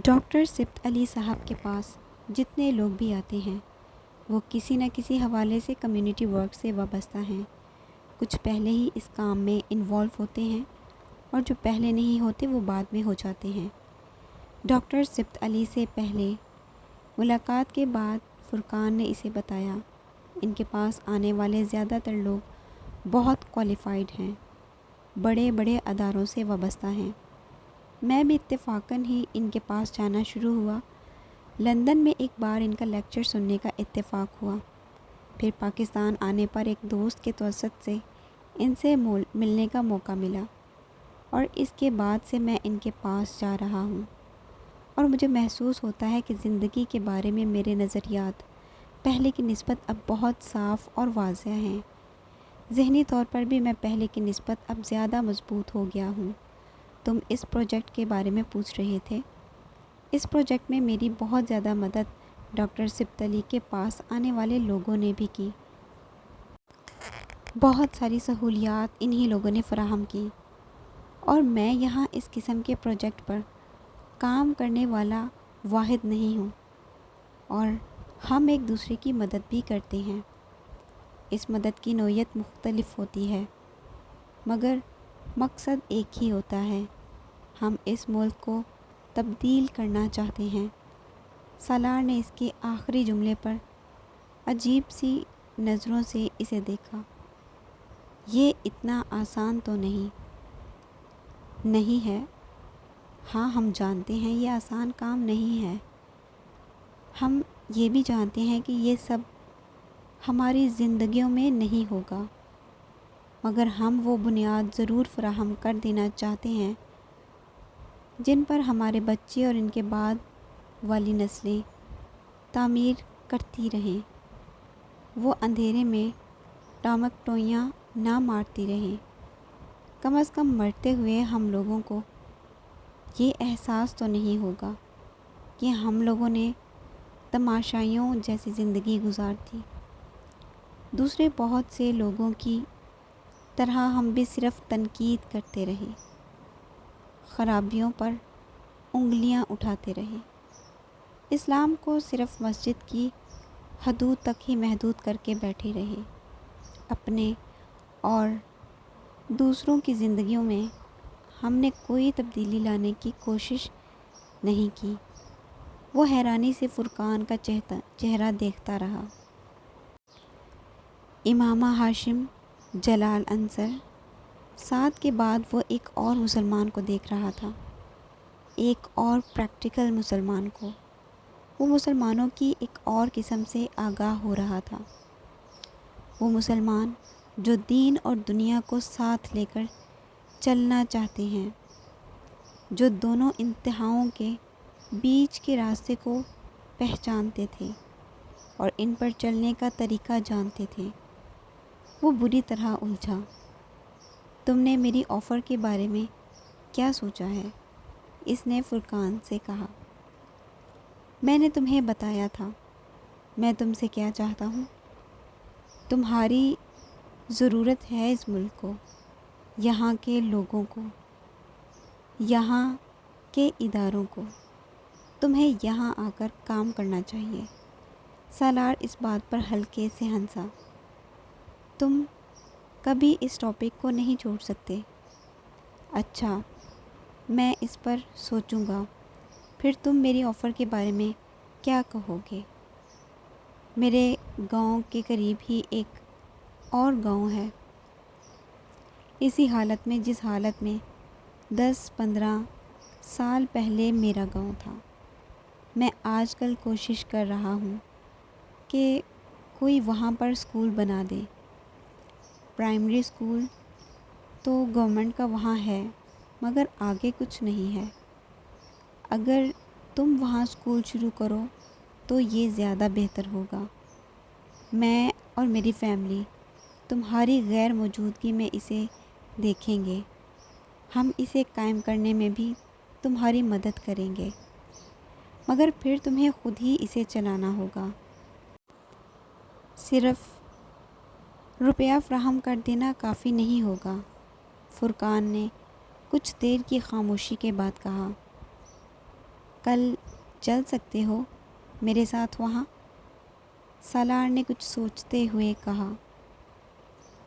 Doctor سبت علی صاحب کے پاس جتنے لوگ بھی آتے ہیں وہ کسی نہ کسی حوالے سے کمیونٹی ورک سے وابستہ ہیں۔ کچھ پہلے ہی اس کام میں انوالو ہوتے ہیں اور جو پہلے نہیں ہوتے وہ بعد میں ہو جاتے ہیں۔ ڈاکٹر سبت علی سے پہلے ملاقات کے بعد فرقان نے اسے بتایا ان کے پاس آنے والے زیادہ تر لوگ بہت کوالیفائڈ ہیں، بڑے بڑے اداروں سے وابستہ ہیں۔ میں بھی اتفاقاً ہی ان کے پاس جانا شروع ہوا۔ لندن میں ایک بار ان کا لیکچر سننے کا اتفاق ہوا، پھر پاکستان آنے پر ایک دوست کے توسط سے ان سے ملنے کا موقع ملا، اور اس کے بعد سے میں ان کے پاس جا رہا ہوں، اور مجھے محسوس ہوتا ہے کہ زندگی کے بارے میں میرے نظریات پہلے کی نسبت اب بہت صاف اور واضح ہیں۔ ذہنی طور پر بھی میں پہلے کی نسبت اب زیادہ مضبوط ہو گیا ہوں۔ تم اس پروجیکٹ کے بارے میں پوچھ رہے تھے۔ اس پروجیکٹ میں میری بہت زیادہ مدد ڈاکٹر سبت علی کے پاس آنے والے لوگوں نے بھی کی۔ بہت ساری سہولیات انہی لوگوں نے فراہم کی، اور میں یہاں اس قسم کے پروجیکٹ پر کام کرنے والا واحد نہیں ہوں، اور ہم ایک دوسرے کی مدد بھی کرتے ہیں۔ اس مدد کی نوعیت مختلف ہوتی ہے، مگر مقصد ایک ہی ہوتا ہے۔ ہم اس ملک کو تبدیل کرنا چاہتے ہیں۔ سالار نے اس کے آخری جملے پر عجیب سی نظروں سے اسے دیکھا۔ یہ اتنا آسان تو نہیں ہے۔ ہاں، ہم جانتے ہیں یہ آسان کام نہیں ہے۔ ہم یہ بھی جانتے ہیں کہ یہ سب ہماری زندگیوں میں نہیں ہوگا، مگر ہم وہ بنیاد ضرور فراہم کر دینا چاہتے ہیں جن پر ہمارے بچے اور ان کے بعد والی نسلیں تعمیر کرتی رہیں، وہ اندھیرے میں ٹامکٹوئیاں نہ مارتی رہیں۔ کم از کم مرتے ہوئے ہم لوگوں کو یہ احساس تو نہیں ہوگا کہ ہم لوگوں نے تماشائیوں جیسی زندگی گزار دی۔ دوسرے بہت سے لوگوں کی طرح ہم بھی صرف تنقید کرتے رہے، خرابیوں پر انگلیاں اٹھاتے رہے، اسلام کو صرف مسجد کی حدود تک ہی محدود کر کے بیٹھے رہے۔ اپنے اور دوسروں کی زندگیوں میں ہم نے کوئی تبدیلی لانے کی کوشش نہیں کی۔ وہ حیرانی سے فرقان کا چہرہ دیکھتا رہا۔ امامہ ہاشم جلال انصر سعد کے بعد وہ ایک اور مسلمان کو دیکھ رہا تھا، ایک اور پریکٹیکل مسلمان کو۔ وہ مسلمانوں کی ایک اور قسم سے آگاہ ہو رہا تھا۔ وہ مسلمان جو دین اور دنیا کو ساتھ لے کر چلنا چاہتے ہیں، جو دونوں انتہاؤں کے بیچ کے راستے کو پہچانتے تھے اور ان پر چلنے کا طریقہ جانتے تھے۔ وہ بری طرح الجھا۔ تم نے میری آفر کے بارے میں کیا سوچا ہے؟ اس نے فرقان سے کہا۔ میں نے تمہیں بتایا تھا میں تم سے کیا چاہتا ہوں۔ تمہاری ضرورت ہے اس ملک کو، یہاں کے لوگوں کو، یہاں کے اداروں کو۔ تمہیں یہاں آ کر کام کرنا چاہیے۔ سالار اس بات پر ہلکے سے ہنسا۔ تم کبھی اس ٹاپک کو نہیں چھوڑ سکتے۔ اچھا، میں اس پر سوچوں گا۔ پھر تم میری آفر کے بارے میں کیا کہو گے؟ میرے گاؤں کے قریب ہی ایک اور گاؤں ہے، اسی حالت میں جس حالت میں 10-15 سال پہلے میرا گاؤں تھا۔ میں آج کل کوشش کر رہا ہوں کہ کوئی وہاں پر اسکول بنا دے۔ پرائمری اسکول تو گورنمنٹ کا وہاں ہے، مگر آگے کچھ نہیں ہے۔ اگر تم وہاں اسکول شروع کرو تو یہ زیادہ بہتر ہوگا۔ میں اور میری فیملی تمہاری غیر موجودگی میں اسے دیکھیں گے۔ ہم اسے قائم کرنے میں بھی تمہاری مدد کریں گے، مگر پھر تمہیں خود ہی اسے چلانا ہوگا۔ صرف روپیہ فراہم کر دینا کافی نہیں ہوگا۔ فرقان نے کچھ دیر کی خاموشی کے بعد کہا۔ کل چل سکتے ہو میرے ساتھ وہاں؟ سالار نے کچھ سوچتے ہوئے کہا۔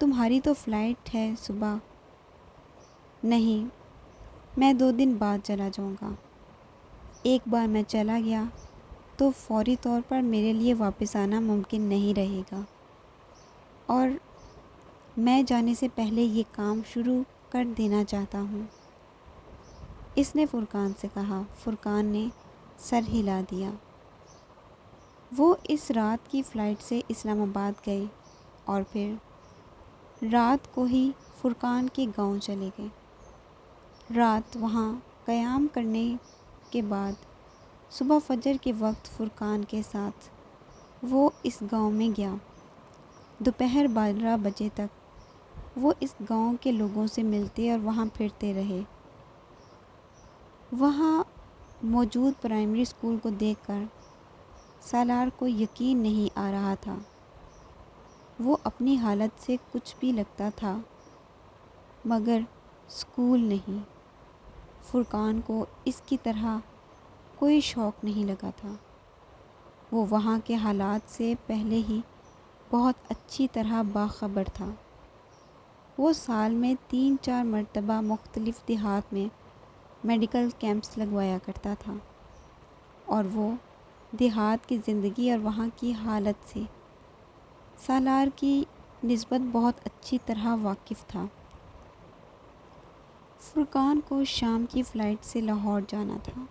تمہاری تو فلائٹ ہے صبح۔ نہیں، میں 2 دن بعد چلا جاؤں گا۔ ایک بار میں چلا گیا تو فوری طور پر میرے لیے واپس آنا ممکن نہیں رہے گا، اور میں جانے سے پہلے یہ کام شروع کر دینا چاہتا ہوں، اس نے فرقان سے کہا۔ فرقان نے سر ہلا دیا۔ وہ اس رات کی فلائٹ سے اسلام آباد گئے اور پھر رات کو ہی فرقان کے گاؤں چلے گئے۔ رات وہاں قیام کرنے کے بعد صبح فجر کے وقت فرقان کے ساتھ وہ اس گاؤں میں گیا۔ دوپہر 12 بجے تک وہ اس گاؤں کے لوگوں سے ملتے اور وہاں پھرتے رہے۔ وہاں موجود پرائمری اسکول کو دیکھ کر سالار کو یقین نہیں آ رہا تھا۔ وہ اپنی حالت سے کچھ بھی لگتا تھا مگر اسکول نہیں۔ فرقان کو اس کی طرح کوئی شوق نہیں لگا تھا۔ وہ وہاں کے حالات سے پہلے ہی بہت اچھی طرح باخبر تھا۔ وہ سال میں 3-4 مرتبہ مختلف دیہات میں میڈیکل کیمپس لگوایا کرتا تھا، اور وہ دیہات کی زندگی اور وہاں کی حالت سے سالار کی نسبت بہت اچھی طرح واقف تھا۔ فرقان کو شام کی فلائٹ سے لاہور جانا تھا۔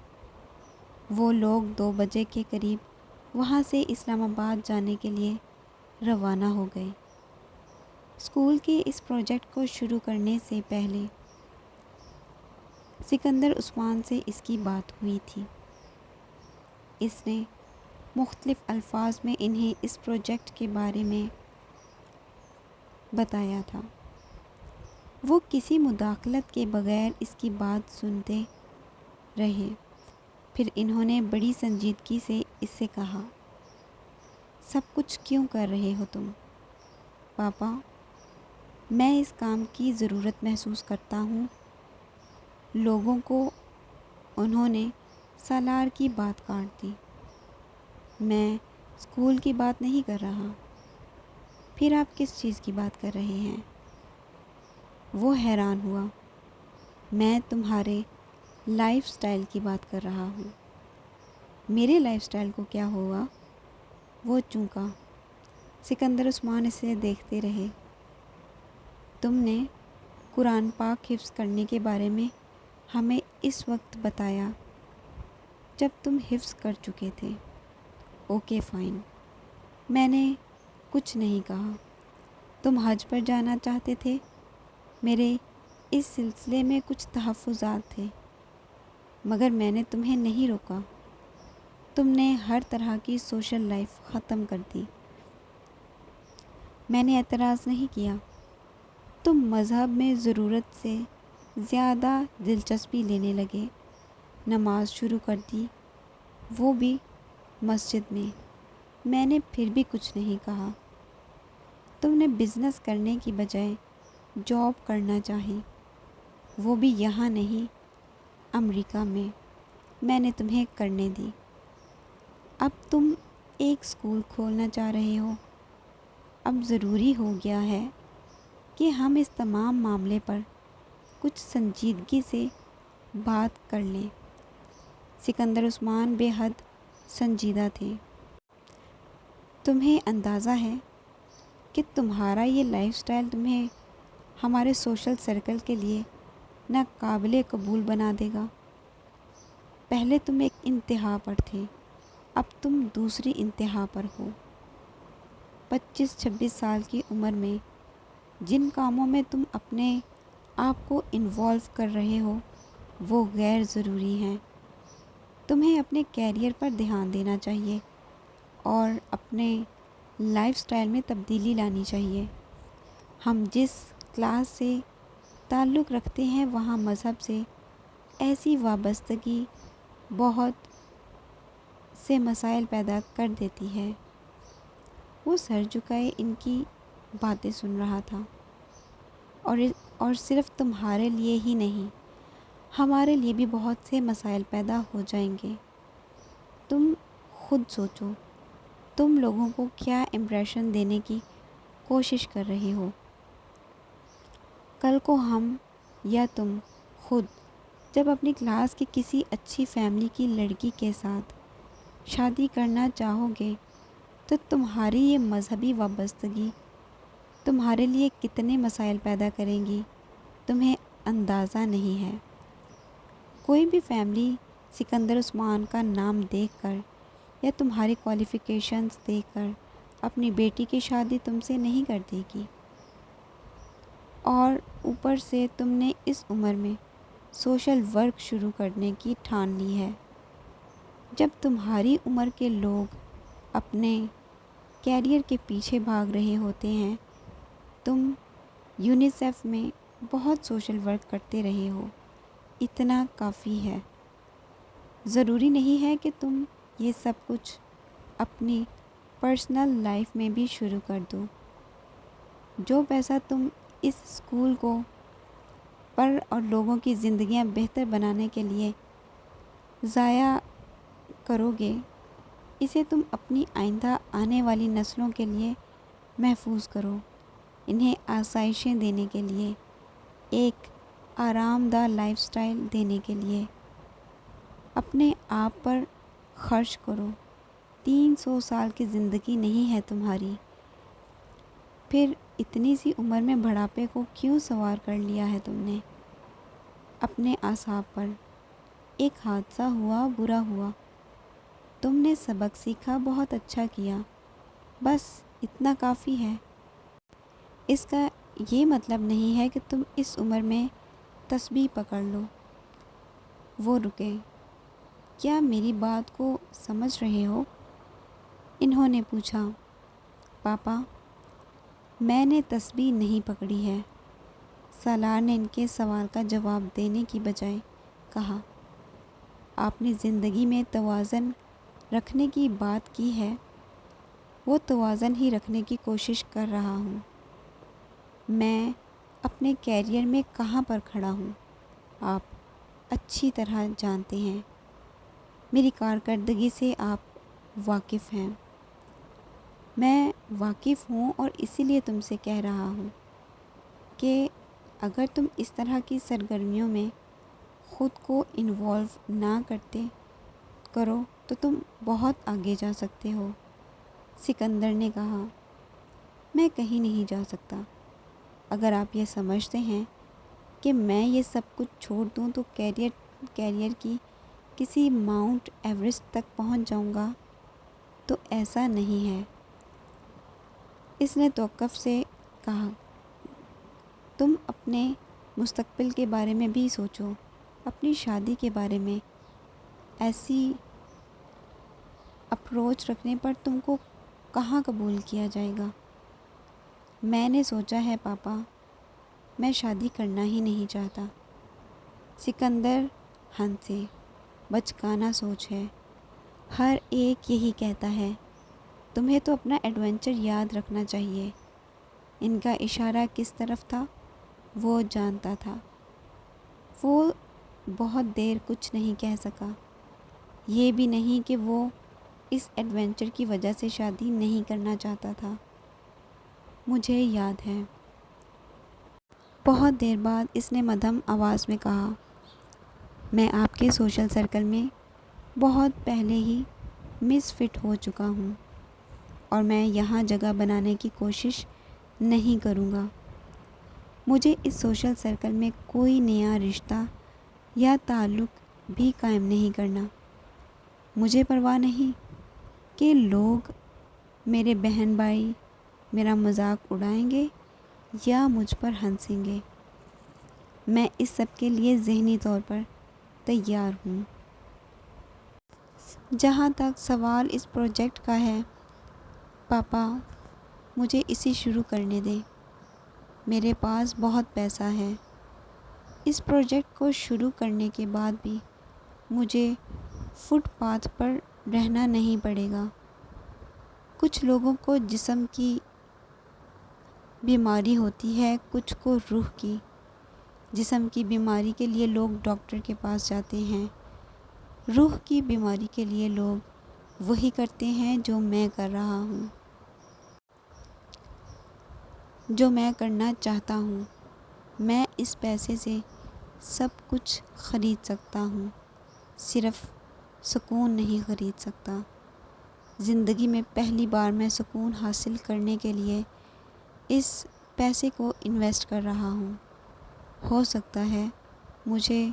وہ لوگ 2 بجے کے قریب وہاں سے اسلام آباد جانے کے لیے روانہ ہو گئے۔ اسکول کے اس پروجیکٹ کو شروع کرنے سے پہلے سکندر عثمان سے اس کی بات ہوئی تھی۔ اس نے مختلف الفاظ میں انہیں اس پروجیکٹ کے بارے میں بتایا تھا۔ وہ کسی مداخلت کے بغیر اس کی بات سنتے رہے۔ پھر انہوں نے بڑی سنجیدگی سے اس سے کہا، سب کچھ کیوں کر رہے ہو تم؟ پاپا، میں اس کام کی ضرورت محسوس کرتا ہوں لوگوں کو۔ انہوں نے سالار کی بات کاٹ دی۔ میں اسکول کی بات نہیں کر رہا۔ پھر آپ کس چیز کی بات کر رہے ہیں؟ وہ حیران ہوا۔ میں تمہارے لائف سٹائل کی بات کر رہا ہوں۔ میرے لائف سٹائل کو کیا ہوا؟ وہ چونکا۔ سکندر عثمان اسے دیکھتے رہے۔ تم نے قرآن پاک حفظ کرنے کے بارے میں ہمیں اس وقت بتایا جب تم حفظ کر چکے تھے۔ اوکے فائن، میں نے کچھ نہیں کہا۔ تم حج پر جانا چاہتے تھے۔ میرے اس سلسلے میں کچھ تحفظات تھے مگر میں نے تمہیں نہیں روکا۔ تم نے ہر طرح کی سوشل لائف ختم کر دی۔ میں نے اعتراض نہیں کیا۔ تم مذہب میں ضرورت سے زیادہ دلچسپی لینے لگے، نماز شروع کر دی، وہ بھی مسجد میں۔ میں نے پھر بھی کچھ نہیں کہا۔ تم نے بزنس کرنے کی بجائے جاب کرنا چاہی، وہ بھی یہاں نہیں امریکہ میں۔ میں نے تمہیں کرنے دی۔ اب تم ایک اسکول کھولنا چاہ رہے ہو۔ اب ضروری ہو گیا ہے کہ ہم اس تمام معاملے پر کچھ سنجیدگی سے بات کر لیں۔ سکندر عثمان بے حد سنجیدہ تھے۔ تمہیں اندازہ ہے کہ تمہارا یہ لائف سٹائل تمہیں ہمارے سوشل سرکل کے لیے ناقابل قبول بنا دے گا۔ پہلے تم ایک انتہا پر تھے، اب تم دوسری انتہا پر ہو۔ 25-26 سال کی عمر میں جن کاموں میں تم اپنے آپ کو انوالو کر رہے ہو وہ غیر ضروری ہیں۔ تمہیں اپنے کیریئر پر دھیان دینا چاہیے اور اپنے لائف سٹائل میں تبدیلی لانی چاہیے۔ ہم جس کلاس سے تعلق رکھتے ہیں وہاں مذہب سے ایسی وابستگی بہت سے مسائل پیدا کر دیتی ہے۔ وہ سر جھکائے ان کی باتیں سن رہا تھا۔ اور صرف تمہارے لیے ہی نہیں، ہمارے لیے بھی بہت سے مسائل پیدا ہو جائیں گے۔ تم خود سوچو، تم لوگوں کو کیا امپریشن دینے کی کوشش کر رہی ہو۔ کل کو ہم یا تم خود جب اپنی کلاس کی کسی اچھی فیملی کی لڑکی کے ساتھ شادی کرنا چاہو گے تو تمہاری یہ مذہبی وابستگی تمہارے لیے کتنے مسائل پیدا کریں گی تمہیں اندازہ نہیں ہے۔ کوئی بھی فیملی سکندر عثمان کا نام دیکھ کر یا تمہاری کوالیفیکیشنز دیکھ کر اپنی بیٹی کی شادی تم سے نہیں کر دے گی، اور اوپر سے تم نے اس عمر میں سوشل ورک شروع کرنے کی ٹھان لی ہے۔ جب تمہاری عمر کے لوگ اپنے کیریئر کے پیچھے بھاگ رہے ہوتے ہیں، تم یونیسیف میں بہت سوشل ورک کرتے رہے ہو، اتنا کافی ہے۔ ضروری نہیں ہے کہ تم یہ سب کچھ اپنی پرسنل لائف میں بھی شروع کر دو۔ جو پیسہ تم اس اسکول کو پر اور لوگوں کی زندگیاں بہتر بنانے کے لیے ضائع کرو گے، اسے تم اپنی آئندہ آنے والی نسلوں کے لیے محفوظ کرو، انہیں آسائشیں دینے کے لیے، ایک آرام دہ لائف سٹائل دینے کے لیے۔ اپنے آپ پر خرچ کرو۔ 300 سال کی زندگی نہیں ہے تمہاری، پھر اتنی سی عمر میں بڑھاپے کو کیوں سوار کر لیا ہے تم نے اپنے اعصاب پر؟ ایک حادثہ ہوا، برا ہوا، تم نے سبق سیکھا، بہت اچھا کیا، بس اتنا کافی ہے۔ اس کا یہ مطلب نہیں ہے کہ تم اس عمر میں تسبیح پکڑ لو۔ وہ رکے۔ کیا میری بات کو سمجھ رہے ہو؟ انہوں نے پوچھا۔ پاپا، میں نے تسبیح نہیں پکڑی ہے، سالار نے ان کے سوال کا جواب دینے کی بجائے کہا۔ آپ نے زندگی میں توازن رکھنے کی بات کی ہے، وہ توازن ہی رکھنے کی کوشش کر رہا ہوں۔ میں اپنے کیریئر میں کہاں پر کھڑا ہوں آپ اچھی طرح جانتے ہیں، میری کارکردگی سے آپ واقف ہیں۔ میں واقف ہوں اور اسی لیے تم سے کہہ رہا ہوں کہ اگر تم اس طرح کی سرگرمیوں میں خود کو انوالو نہ کرو تو تم بہت آگے جا سکتے ہو۔ سکندر نے کہا، میں کہیں نہیں جا سکتا۔ اگر آپ یہ سمجھتے ہیں کہ میں یہ سب کچھ چھوڑ دوں تو کیریئر کی کسی ماؤنٹ ایوریسٹ تک پہنچ جاؤں گا، تو ایسا نہیں ہے۔ اس نے توقف سے کہا، تم اپنے مستقبل کے بارے میں بھی سوچو، اپنی شادی کے بارے میں۔ ایسی اپروچ رکھنے پر تم کو کہاں قبول کیا جائے گا؟ میں نے سوچا ہے پاپا، میں شادی کرنا ہی نہیں چاہتا۔ سکندر ہنسے۔ بچکانہ سوچ ہے، ہر ایک یہی کہتا ہے۔ تمہیں تو اپنا ایڈونچر یاد رکھنا چاہیے۔ ان کا اشارہ کس طرف تھا وہ جانتا تھا۔ وہ بہت دیر کچھ نہیں کہہ سکا، یہ بھی نہیں کہ وہ اس ایڈونچر کی وجہ سے شادی نہیں کرنا چاہتا تھا۔ مجھے یاد ہے۔ بہت دیر بعد اس نے مدھم آواز میں کہا، میں آپ کے سوشل سرکل میں بہت پہلے ہی مس فٹ ہو چکا ہوں اور میں یہاں جگہ بنانے کی کوشش نہیں کروں گا۔ مجھے اس سوشل سرکل میں کوئی نیا رشتہ یا تعلق بھی قائم نہیں کرنا۔ مجھے پرواہ نہیں کہ لوگ، میرے بہن بھائی میرا مذاق اڑائیں گے یا مجھ پر ہنسیں گے۔ میں اس سب کے لیے ذہنی طور پر تیار ہوں۔ جہاں تک سوال اس پروجیکٹ کا ہے، پاپا مجھے اسے شروع کرنے دیں۔ میرے پاس بہت پیسہ ہے۔ اس پروجیکٹ کو شروع کرنے کے بعد بھی مجھے فٹ پاتھ پر رہنا نہیں پڑے گا۔ کچھ لوگوں کو جسم کی بیماری ہوتی ہے، کچھ کو روح کی۔ جسم کی بیماری کے لیے لوگ ڈاکٹر کے پاس جاتے ہیں، روح کی بیماری کے لیے لوگ وہی کرتے ہیں جو میں کر رہا ہوں، جو میں کرنا چاہتا ہوں۔ میں اس پیسے سے سب کچھ خرید سکتا ہوں، صرف سکون نہیں خرید سکتا۔ زندگی میں پہلی بار میں سکون حاصل کرنے کے لیے اس پیسے کو انویسٹ کر رہا ہوں۔ ہو سکتا ہے مجھے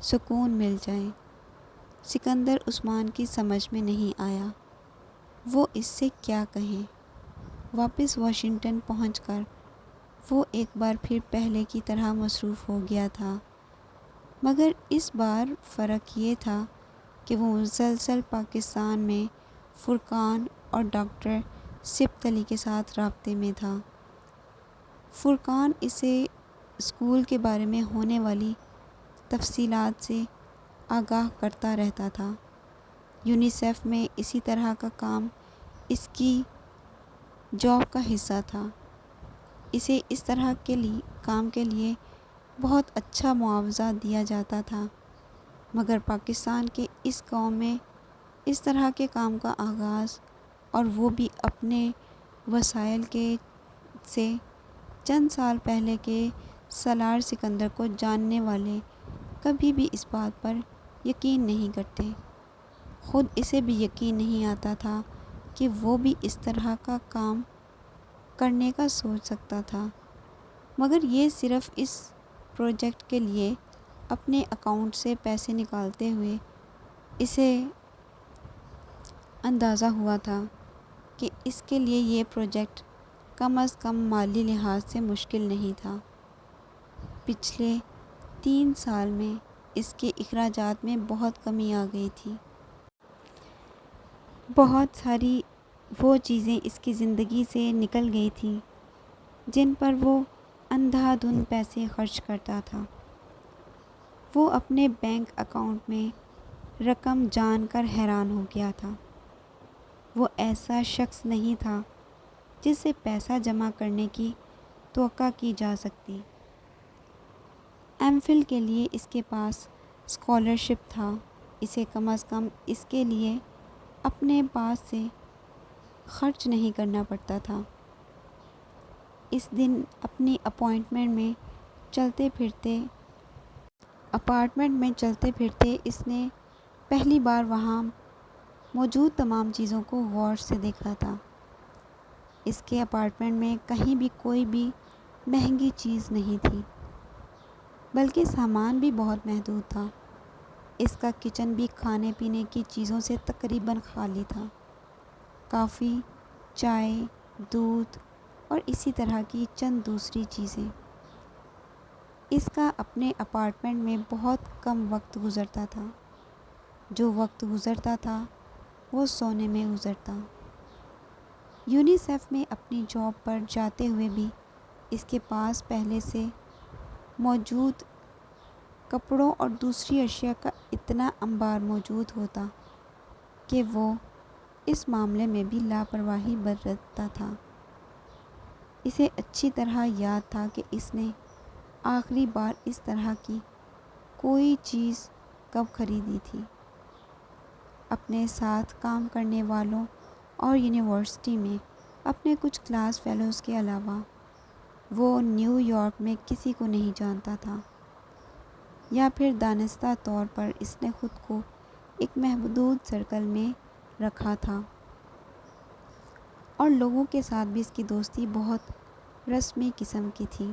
سکون مل جائے۔ سکندر عثمان کی سمجھ میں نہیں آیا وہ اس سے کیا کہیں۔ واپس واشنگٹن پہنچ کر وہ ایک بار پھر پہلے کی طرح مصروف ہو گیا تھا، مگر اس بار فرق یہ تھا کہ وہ مسلسل پاکستان میں فرقان اور ڈاکٹر صبت علی کے ساتھ رابطے میں تھا۔ فرقان اسے اسکول کے بارے میں ہونے والی تفصیلات سے آگاہ کرتا رہتا تھا۔ یونیسیف میں اسی طرح کا کام اس کی جاب کا حصہ تھا۔ اسے اس طرح کے کام کے لیے بہت اچھا معاوضہ دیا جاتا تھا، مگر پاکستان کے اس قوم میں اس طرح کے کام کا آغاز، اور وہ بھی اپنے وسائل سے چند سال پہلے کے سالار سکندر کو جاننے والے کبھی بھی اس بات پر یقین نہیں کرتے۔ خود اسے بھی یقین نہیں آتا تھا کہ وہ بھی اس طرح کا کام کرنے کا سوچ سکتا تھا، مگر یہ صرف اس پروجیکٹ کے لیے اپنے اکاؤنٹ سے پیسے نکالتے ہوئے اسے اندازہ ہوا تھا کہ اس کے لیے یہ پروجیکٹ کم از کم مالی لحاظ سے مشکل نہیں تھا۔ پچھلے 3 سال میں اس کے اخراجات میں بہت کمی آ گئی تھی۔ بہت ساری وہ چیزیں اس کی زندگی سے نکل گئی تھیں جن پر وہ اندھا دھند پیسے خرچ کرتا تھا۔ وہ اپنے بینک اکاؤنٹ میں رقم جان کر حیران ہو گیا تھا۔ وہ ایسا شخص نہیں تھا جس سے پیسہ جمع کرنے کی توقع کی جا سکتی۔ ایم فل کے لیے اس کے پاس اسکالرشپ تھا، اسے کم از کم اس کے لیے اپنے پاس سے خرچ نہیں کرنا پڑتا تھا۔ اس دن اپنی اپارٹمنٹ میں چلتے پھرتے اس نے پہلی بار وہاں موجود تمام چیزوں کو غور سے دیکھا تھا۔ اس کے اپارٹمنٹ میں کہیں بھی کوئی بھی مہنگی چیز نہیں تھی، بلکہ سامان بھی بہت محدود تھا۔ اس کا کچن بھی کھانے پینے کی چیزوں سے تقریباً خالی تھا۔ کافی، چائے، دودھ اور اسی طرح کی چند دوسری چیزیں۔ اس کا اپنے اپارٹمنٹ میں بہت کم وقت گزرتا تھا۔ جو وقت گزرتا تھا وہ سونے میں گزرتا۔ یونیسیف میں اپنی جاب پر جاتے ہوئے بھی اس کے پاس پہلے سے موجود کپڑوں اور دوسری اشیاء کا اتنا انبار موجود ہوتا کہ وہ اس معاملے میں بھی لاپرواہی برتتا تھا۔ اسے اچھی طرح یاد تھا کہ اس نے آخری بار اس طرح کی کوئی چیز کب خریدی تھی۔ اپنے ساتھ کام کرنے والوں اور یونیورسٹی میں اپنے کچھ کلاس فیلوز کے علاوہ وہ نیو یارک میں کسی کو نہیں جانتا تھا، یا پھر دانستہ طور پر اس نے خود کو ایک محدود سرکل میں رکھا تھا، اور لوگوں کے ساتھ بھی اس کی دوستی بہت رسمی قسم کی تھی۔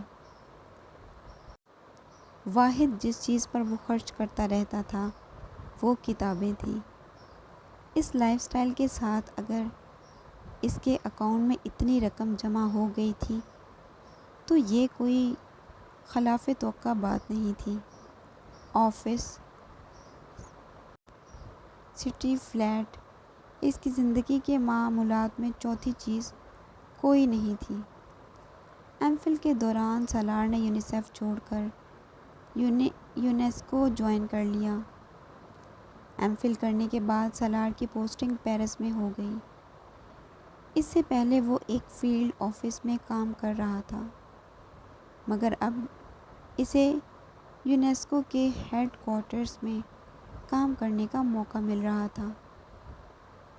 واحد جس چیز پر وہ خرچ کرتا رہتا تھا وہ کتابیں تھیں۔ اس لائف سٹائل کے ساتھ اگر اس کے اکاؤنٹ میں اتنی رقم جمع ہو گئی تھی تو یہ کوئی خلاف توقع بات نہیں تھی۔ آفس، سٹی، فلیٹ، اس کی زندگی کے معمولات میں چوتھی چیز کوئی نہیں تھی۔ ایم فل کے دوران سالار نے یونیسیف چھوڑ کر یونیسکو جوائن کر لیا۔ ایم فل کرنے کے بعد سالار کی پوسٹنگ پیرس میں ہو گئی۔ اس سے پہلے وہ ایک فیلڈ آفس میں کام کر رہا تھا، مگر اب اسے یونیسکو کے ہیڈ کوارٹرز میں کام کرنے کا موقع مل رہا تھا۔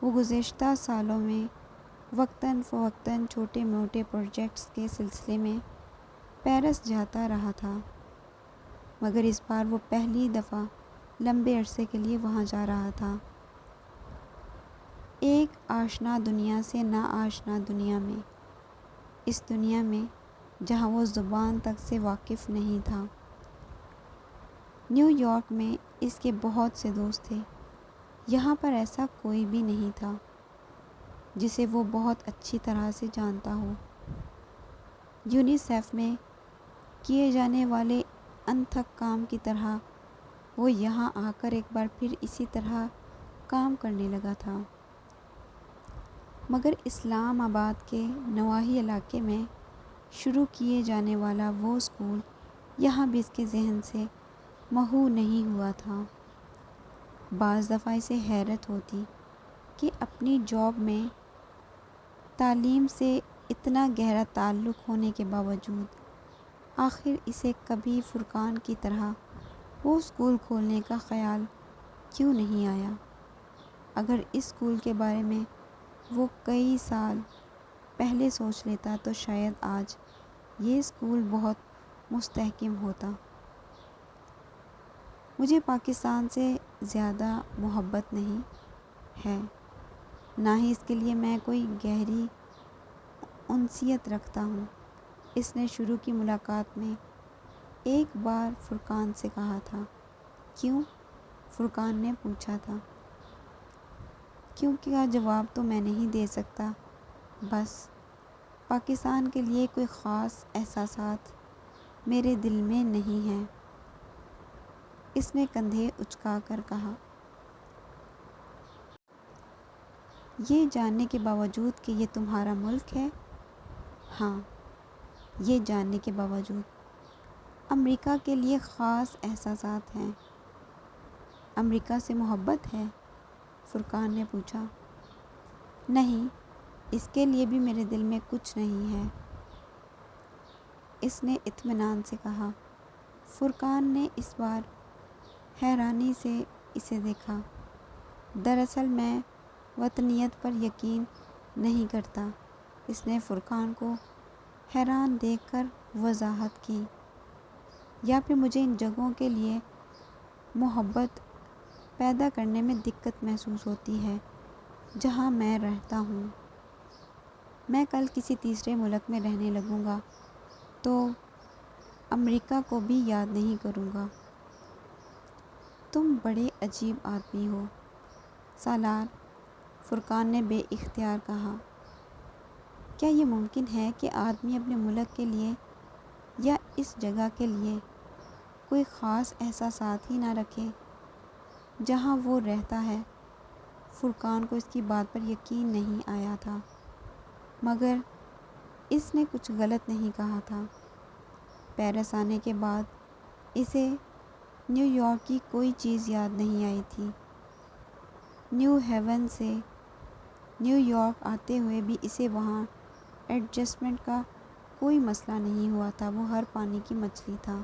وہ گزشتہ سالوں میں وقتاً فوقتاً چھوٹے موٹے پروجیکٹس کے سلسلے میں پیرس جاتا رہا تھا، مگر اس بار وہ پہلی دفعہ لمبے عرصے کے لیے وہاں جا رہا تھا، ایک آشنا دنیا سے ناآشنا دنیا میں، اس دنیا میں جہاں وہ زبان تک سے واقف نہیں تھا۔ نیو یارک میں اس کے بہت سے دوست تھے، یہاں پر ایسا کوئی بھی نہیں تھا جسے وہ بہت اچھی طرح سے جانتا ہو۔ یونیسیف میں کیے جانے والے انتھک کام کی طرح وہ یہاں آ کر ایک بار پھر اسی طرح کام کرنے لگا تھا، مگر اسلام آباد کے نواحی علاقے میں شروع کیے جانے والا وہ اسکول یہاں بھی اس کے ذہن سے محو نہیں ہوا تھا۔ بعض دفعہ اسے حیرت ہوتی کہ اپنی جاب میں تعلیم سے اتنا گہرا تعلق ہونے کے باوجود آخر اسے کبھی فرقان کی طرح وہ اسکول کھولنے کا خیال کیوں نہیں آیا۔ اگر اس اسکول کے بارے میں وہ کئی سال پہلے سوچ لیتا تو شاید آج یہ اسکول بہت مستحکم ہوتا۔ مجھے پاکستان سے زیادہ محبت نہیں ہے، نہ ہی اس کے لیے میں کوئی گہری انسیت رکھتا ہوں، اس نے شروع کی ملاقات میں ایک بار فرقان سے کہا تھا۔ کیوں؟ فرقان نے پوچھا تھا۔ کیونکہ کا جواب تو میں نہیں دے سکتا، بس پاکستان کے لیے کوئی خاص احساسات میرے دل میں نہیں ہیں، اس نے کندھے اچکا کر کہا۔ یہ جاننے کے باوجود کہ یہ تمہارا ملک ہے؟ ہاں، یہ جاننے کے باوجود۔ امریکہ کے لیے خاص احساسات ہیں؟ امریکہ سے محبت ہے؟ فرقان نے پوچھا۔ نہیں، اس کے لیے بھی میرے دل میں کچھ نہیں ہے، اس نے اطمینان سے کہا۔ فرقان نے اس بار حیرانی سے اسے دیکھا۔ دراصل میں وطنیت پر یقین نہیں کرتا، اس نے فرقان کو حیران دیکھ کر وضاحت کی، یا پھر مجھے ان جگہوں کے لیے محبت پیدا کرنے میں دقت محسوس ہوتی ہے جہاں میں رہتا ہوں۔ میں کل کسی تیسرے ملک میں رہنے لگوں گا تو امریکہ کو بھی یاد نہیں کروں گا۔ تم بڑے عجیب آدمی ہو، سالار، فرقان نے بے اختیار کہا۔ کیا یہ ممکن ہے کہ آدمی اپنے ملک کے لیے یا اس جگہ کے لیے کوئی خاص احساسات ہی نہ رکھے جہاں وہ رہتا ہے؟ فرقان کو اس کی بات پر یقین نہیں آیا تھا، مگر اس نے کچھ غلط نہیں کہا تھا۔ پیرس آنے کے بعد اسے نیو یارک کی کوئی چیز یاد نہیں آئی تھی۔ نیو ہیون سے نیو یارک آتے ہوئے بھی اسے وہاں ایڈجسٹمنٹ کا کوئی مسئلہ نہیں ہوا تھا، وہ ہر پانی کی مچھلی تھا۔